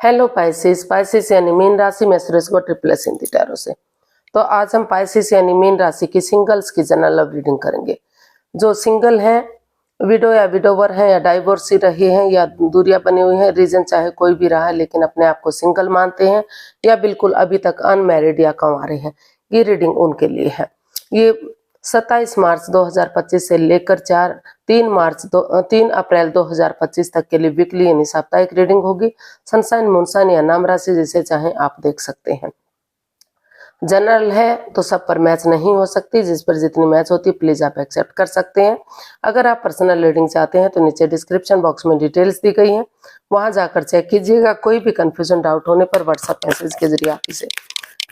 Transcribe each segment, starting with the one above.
Hello Pisces. Pisces यानी mean राशि में सुरेश को ट्रिपलेस हिंदी टैरो से। तो आज हम पाइसिस यानी मीन राशि की सिंगल्स की जनरल लव रीडिंग करेंगे। जो सिंगल हैं, विडो या विडोवर हैं या डाइवोर्सी रही हैं या दूरियां बनी हुई हैं, रीजन चाहे कोई भी रहा है लेकिन अपने आप को सिंगल मानते हैं या बिल्कुल अभी तक अनमैरिड या कंवारे हैं, ये रीडिंग उनके लिए है। ये 27 मार्च 2025 से लेकर 3 अप्रैल 2025 तक के लिए वीकली यानी साप्ताहिक रीडिंग होगी। सनसाइन, मूनसाइन या नाम राशि जिसे चाहें आप देख सकते हैं। जनरल है तो सब पर मैच नहीं हो सकती, जिस पर जितनी मैच होती है प्लीज आप एक्सेप्ट कर सकते हैं। अगर आप पर्सनल रीडिंग चाहते हैं तो नीचे डिस्क्रिप्शन बॉक्स में डिटेल्स दी गई हैं, वहां जाकर चेक कीजिएगा। कोई भी कंफ्यूजन डाउट होने पर व्हाट्सएप मैसेज के जरिए आप इसे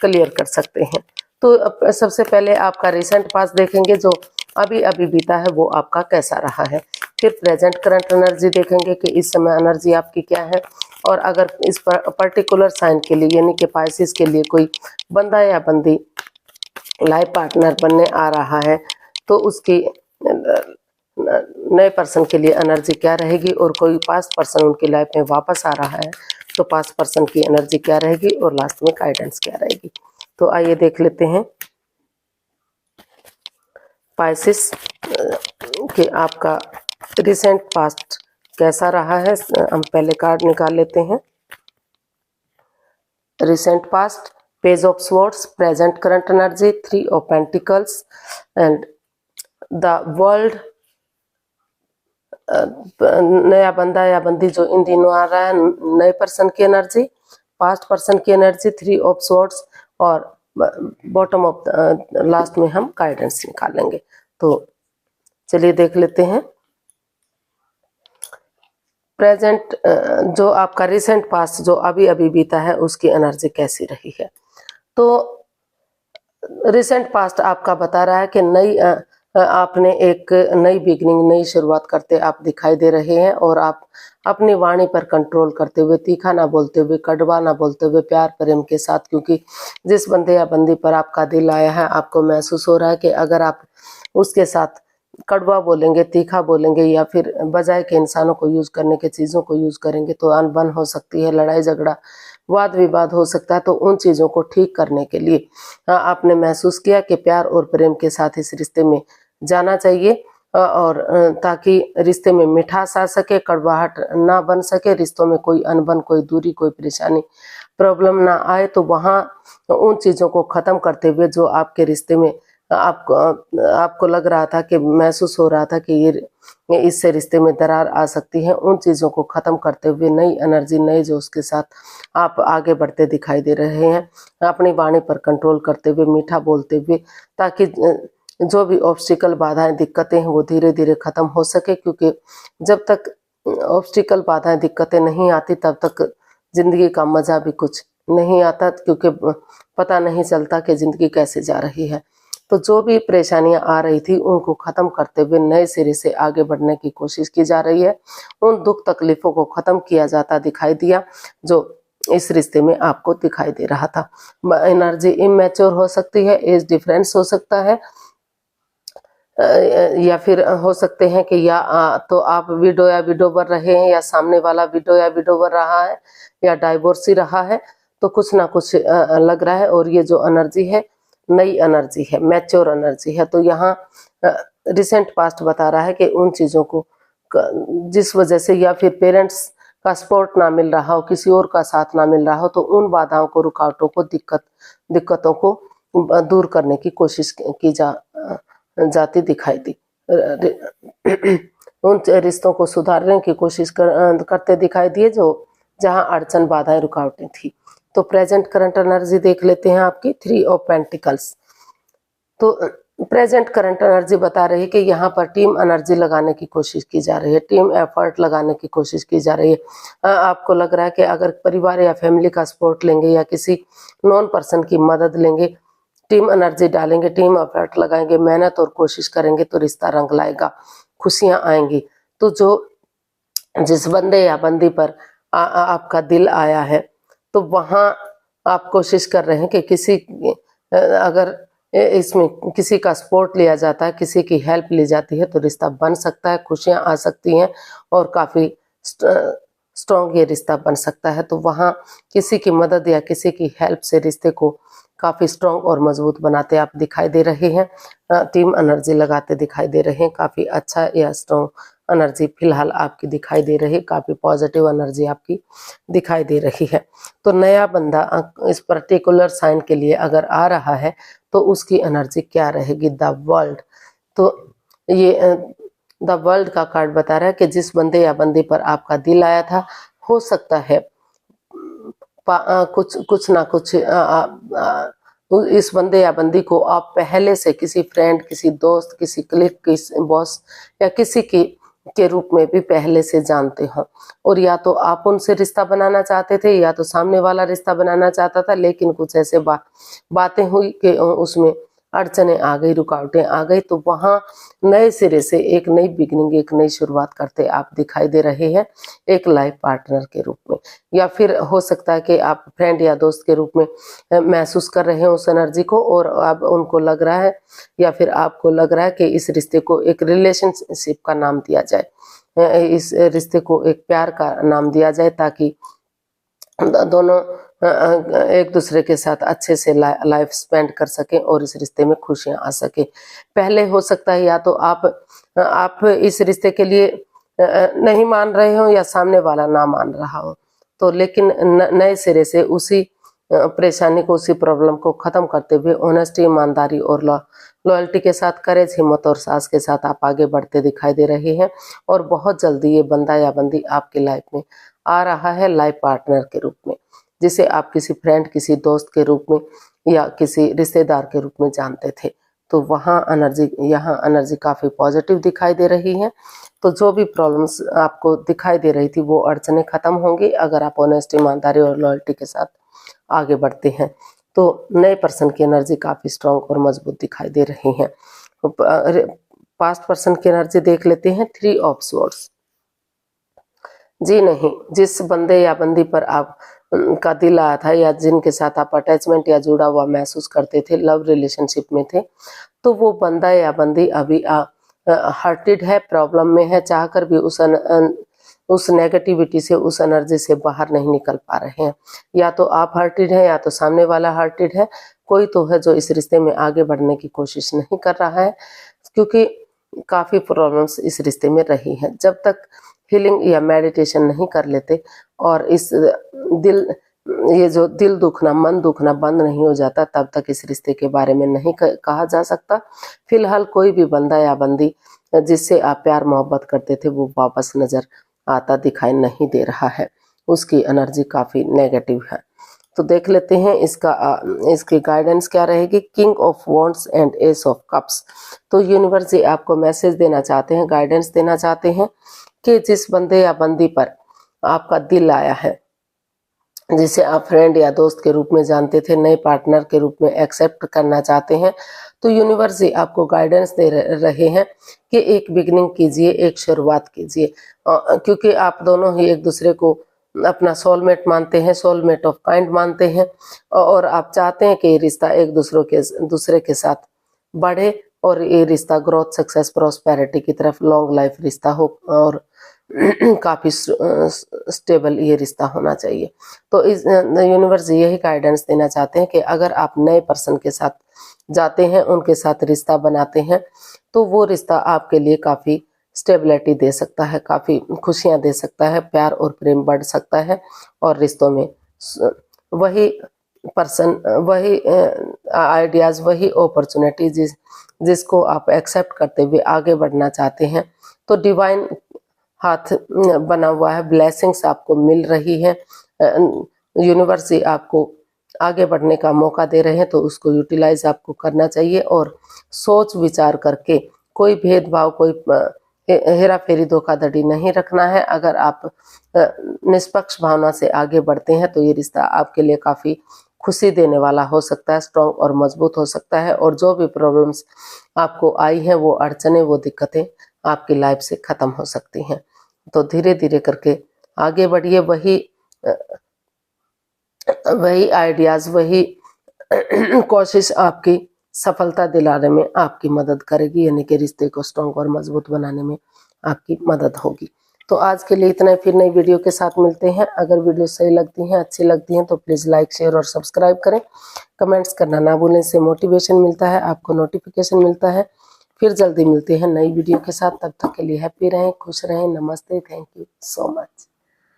क्लियर कर सकते हैं। तो सबसे पहले आपका रिसेंट पास्ट देखेंगे, जो अभी अभी बीता है वो आपका कैसा रहा है। फिर प्रेजेंट करंट एनर्जी देखेंगे कि इस समय एनर्जी आपकी क्या है, और अगर इस पर्टिकुलर साइन के लिए यानी कि पाइसिस के लिए कोई बंदा या बंदी लाइफ पार्टनर बनने आ रहा है तो उसकी नए पर्सन के लिए एनर्जी क्या रहेगी, और कोई पास्ट पर्सन उनकी लाइफ में वापस आ रहा है तो पास्ट पर्सन की एनर्जी क्या रहेगी, और लास्ट में गाइडेंस क्या रहेगी। तो आइए देख लेते हैं पाइसिस कि आपका रिसेंट पास्ट कैसा रहा है। हम पहले कार्ड निकाल लेते हैं। Recent past, page of swords, present current energy, 3 of pentacles and the world. नया बंदा या बंदी जो इन दिनों आ रहा है, नए पर्सन की एनर्जी, पास्ट पर्सन की एनर्जी, 3 ऑफ स्वॉर्ड्स, और बॉटम ऑफ लास्ट में हम गाइडेंस निकालेंगे। तो चलिए देख लेते हैं प्रेजेंट जो आपका रिसेंट पास्ट जो अभी अभी बीता है उसकी एनर्जी कैसी रही है। तो रिसेंट पास्ट आपका बता रहा है कि आपने एक नई बिगनिंग, नई शुरुआत करते आप दिखाई दे रहे हैं, और आप अपनी वाणी पर कंट्रोल करते हुए, तीखा ना बोलते हुए, कड़वा ना बोलते हुए, प्यार प्रेम के साथ, क्योंकि जिस बंदे या बंदी पर आपका दिल आया है आपको महसूस हो रहा है कि अगर आप उसके साथ कड़वा बोलेंगे, तीखा बोलेंगे या फिर बजाय के इंसानों को यूज करने के चीजों को यूज करेंगे तो अनबन हो सकती है, लड़ाई झगड़ा वाद विवाद हो सकता है। तो उन चीजों को ठीक करने के लिए आपने महसूस किया कि प्यार और प्रेम के साथ इस रिश्ते में जाना चाहिए, और ताकि रिश्ते में मिठास आ सके, कड़वाहट ना बन सके, रिश्तों में कोई अनबन, कोई दूरी, कोई परेशानी, प्रॉब्लम ना आए। तो वहाँ उन चीजों को खत्म करते हुए जो आपके रिश्ते में आपको लग रहा था कि महसूस हो रहा था कि ये इससे रिश्ते में दरार आ सकती है, उन चीजों को खत्म करते हुए नई एनर्जी, नए जोश के साथ आप आगे बढ़ते दिखाई दे रहे हैं, अपनी वाणी पर कंट्रोल करते हुए, मीठा बोलते हुए, ताकि जो भी ऑब्स्टिकल, बाधाएं, दिक्कतें हैं वो धीरे धीरे खत्म हो सके। क्योंकि जब तक ऑब्स्टिकल, बाधाएं, दिक्कतें नहीं आती तब तक जिंदगी का मजा भी कुछ नहीं आता, क्योंकि पता नहीं चलता कि जिंदगी कैसे जा रही है। तो जो भी परेशानियां आ रही थी उनको खत्म करते हुए नए सिरे से आगे बढ़ने की कोशिश की जा रही है। उन दुख तकलीफों को खत्म किया जाता दिखाई दिया जो इस रिश्ते में आपको दिखाई दे रहा था। एनर्जी इमैच्योर हो सकती है, एज डिफरेंस हो सकता है, या फिर हो सकते हैं कि तो आप विडो या विडोवर रहे हैं, या सामने वाला विडो या विडोवर रहा है, या डाइवोर्सी रहा है। तो कुछ ना कुछ लग रहा है, और ये जो एनर्जी है नई एनर्जी है, मैच्योर एनर्जी है। तो यहाँ रिसेंट पास्ट बता रहा है कि उन चीजों को जिस वजह से या फिर पेरेंट्स का सपोर्ट ना मिल रहा हो, किसी और का साथ ना मिल रहा हो, तो उन बाधाओं को, रुकावटों को, दिक्कतों को दूर करने की कोशिश की जाती दिखाई दी। उन रिश्तों को सुधारने की कोशिश करते दिखाई दिए जो जहां अड़चन, बाधाएं, रुकावटें थी। तो प्रेजेंट करंट एनर्जी देख लेते हैं आपकी, 3 ऑफ पेंटिकल्स। तो प्रेजेंट करंट एनर्जी बता रही है कि यहाँ पर टीम एनर्जी लगाने की कोशिश की जा रही है, टीम एफर्ट लगाने की कोशिश की जा रही है। आपको लग रहा है कि अगर परिवार या फैमिली का सपोर्ट लेंगे या किसी नॉन पर्सन की मदद लेंगे, टीम एनर्जी डालेंगे, टीम एफर्ट लगाएंगे, मेहनत और कोशिश करेंगे तो रिश्ता रंग लाएगा, खुशियां आएंगी। तो जिस बंदे या बंदी पर आपका दिल आया है तो वहां आप कोशिश कर रहे हैं कि अगर इसमें किसी का सपोर्ट लिया जाता है, किसी की हेल्प ली जाती है तो रिश्ता बन सकता है, खुशियां आ सकती हैं, और काफी स्ट्रॉन्ग ये रिश्ता बन सकता है। तो वहाँ किसी की मदद या किसी की हेल्प से रिश्ते को काफ़ी स्ट्रॉन्ग और मजबूत बनाते आप दिखाई दे रहे हैं। टीम एनर्जी लगाते दिखाई दे रहे हैं। काफ़ी अच्छा या स्ट्रॉन्ग एनर्जी फिलहाल आपकी दिखाई दे रही है। काफ़ी पॉजिटिव एनर्जी आपकी दिखाई दे रही है। तो नया बंदा इस पर्टिकुलर साइन के लिए अगर आ रहा है तो उसकी एनर्जी क्या रहेगी? The world. तो ये द वर्ल्ड का कार्ड बता रहा है कि जिस बंदे या बंदी पर आपका दिल आया था, हो सकता है कुछ कुछ ना कुछ इस बंदे या बंदी को आप पहले से किसी फ्रेंड, किसी दोस्त, किसी क्लिक, किसी बॉस या किसी की के रूप में भी पहले से जानते हो, और या तो आप उनसे रिश्ता बनाना चाहते थे या तो सामने वाला रिश्ता बनाना चाहता था, लेकिन कुछ ऐसे बातें हुई कि उसमें अड़चने आ गई, रुकावटें आ गई। तो वहाँ नए सिरे से एक नई बिगनिंग, एक नई शुरुआत करते आप दिखाई दे रहे हैं एक लाइफ पार्टनर के रूप में, या फिर हो सकता है कि आप फ्रेंड या दोस्त के रूप में महसूस कर रहे हैं उस एनर्जी को, और अब उनको लग रहा है या फिर आपको लग रहा है कि इस रिश्ते को एक रिलेशनशिप का नाम दिया जाए, इस रिश्ते को एक प्यार का नाम दिया जाए, ताकि दोनों एक दूसरे के साथ अच्छे से लाइफ स्पेंड कर सकें और इस रिश्ते में खुशियां आ सके। पहले हो सकता है या तो आप इस रिश्ते के लिए नहीं मान रहे हो या सामने वाला ना मान रहा हो, तो लेकिन नए सिरे से उसी परेशानी को, उसी प्रॉब्लम को खत्म करते हुए ऑनेस्टी, ईमानदारी और लॉयल्टी के साथ, करेज, हिम्मत और साहस के साथ आप आगे बढ़ते दिखाई दे रहे हैं। और बहुत जल्दी ये बंदा या बंदी आपकी लाइफ में आ रहा है लाइफ पार्टनर के रूप में, जिसे आप किसी फ्रेंड, किसी दोस्त के रूप में या किसी रिश्तेदार के रूप में जानते थे। तो यहाँ एनर्जी काफ़ी पॉजिटिव दिखाई दे रही है। तो जो भी प्रॉब्लम्स आपको दिखाई दे रही थी वो अड़चनें खत्म होंगी अगर आप ऑनेस्ट, ईमानदारी और लॉयल्टी के साथ आगे बढ़ते हैं। तो नए पर्सन की एनर्जी काफ़ी स्ट्रांग और मजबूत दिखाई दे रही है। पास्ट पर्सन की एनर्जी देख लेते हैं। 3 ऑफ स्वॉर्ड्स। जी नहीं, जिस बंदे या बंदी पर आप का दिल आया था या जिनके साथ आप अटैचमेंट या जुड़ा हुआ महसूस करते थे, लव रिलेशनशिप में थे, तो वो बंदा या बंदी अभी हर्टेड है, प्रॉब्लम में है, चाहकर भी उस नेगेटिविटी से, उस एनर्जी से बाहर नहीं निकल पा रहे हैं। या तो आप हर्टेड हैं या तो सामने वाला हर्टेड है। कोई तो है जो इस रिश्ते में आगे बढ़ने की कोशिश नहीं कर रहा है, क्योंकि काफ़ी प्रॉब्लम्स इस रिश्ते में रही हैं। जब तक हीलिंग या मेडिटेशन नहीं कर लेते और ये जो दिल दुखना, मन दुखना बंद नहीं हो जाता, तब तक इस रिश्ते के बारे में नहीं कहा जा सकता। फिलहाल कोई भी बंदा या बंदी जिससे आप प्यार मोहब्बत करते थे वो वापस नजर आता दिखाई नहीं दे रहा है। उसकी एनर्जी काफ़ी नेगेटिव है। तो देख लेते हैं इसकी गाइडेंस क्या रहेगी। King of wands and S of cups. तो यूनिवर्स जी आपको मैसेज देना चाहते हैं, गाइडेंस देना चाहते हैं कि जिस बंदे या बंदी पर आपका दिल आया है, जिसे आप फ्रेंड या दोस्त के रूप में जानते थे, नए पार्टनर के रूप में एक्सेप्ट करना चाहते हैं, तो यूनिवर्स जी आपको गाइडेंस दे रहे हैं कि एक बिगनिंग कीजिए, एक शुरुआत कीजिए, क्योंकि आप दोनों ही एक दूसरे को अपना सोलमेट मानते हैं, सोलमेट ऑफ काइंड मानते हैं, और आप चाहते हैं कि ये रिश्ता एक दूसरे के साथ बढ़े और ये रिश्ता ग्रोथ, सक्सेस, प्रॉस्पेरिटी की तरफ लॉन्ग लाइफ रिश्ता हो और काफ़ी स्टेबल ये रिश्ता होना चाहिए। तो इस यूनिवर्स यही गाइडेंस देना चाहते हैं कि अगर आप नए पर्सन के साथ जाते हैं, उनके साथ रिश्ता बनाते हैं, तो वो रिश्ता आपके लिए काफ़ी स्टेबिलिटी दे सकता है, काफ़ी खुशियाँ दे सकता है, प्यार और प्रेम बढ़ सकता है, और रिश्तों में वही पर्सन, वही आइडियाज़, वही अपॉर्चुनिटी जिसको आप एक्सेप्ट करते हुए आगे बढ़ना चाहते हैं, तो डिवाइन हाथ बना हुआ है, ब्लेसिंग्स आपको मिल रही है। यूनिवर्स जी आपको आगे बढ़ने का मौका दे रहे हैं, तो उसको यूटिलाइज आपको करना चाहिए और सोच विचार करके, कोई भेदभाव, कोई हेरा फेरी, धोखाधड़ी नहीं रखना है। अगर आप निष्पक्ष भावना से आगे बढ़ते हैं तो ये रिश्ता आपके लिए काफ़ी खुशी देने वाला हो सकता है, स्ट्रॉन्ग और मजबूत हो सकता है, और जो भी प्रॉब्लम्स आपको आई हैं, वो अड़चने, वो दिक्कतें आपकी लाइफ से ख़त्म हो सकती हैं। तो धीरे धीरे करके आगे बढ़िए। वही आइडियाज़, वही कोशिश आपकी सफलता दिलाने में आपकी मदद करेगी, यानी कि रिश्ते को स्ट्रॉन्ग और मजबूत बनाने में आपकी मदद होगी। तो आज के लिए इतना ही, फिर नई वीडियो के साथ मिलते हैं। अगर वीडियो सही लगती हैं, अच्छी लगती हैं तो प्लीज़ लाइक, शेयर और सब्सक्राइब करें। कमेंट्स करना ना भूलें, इससे मोटिवेशन मिलता है, आपको नोटिफिकेशन मिलता है। फिर जल्दी मिलते हैं नई वीडियो के साथ, तब तक के लिए हैप्पी रहें, खुश रहें। नमस्ते, थैंक यू सो मच।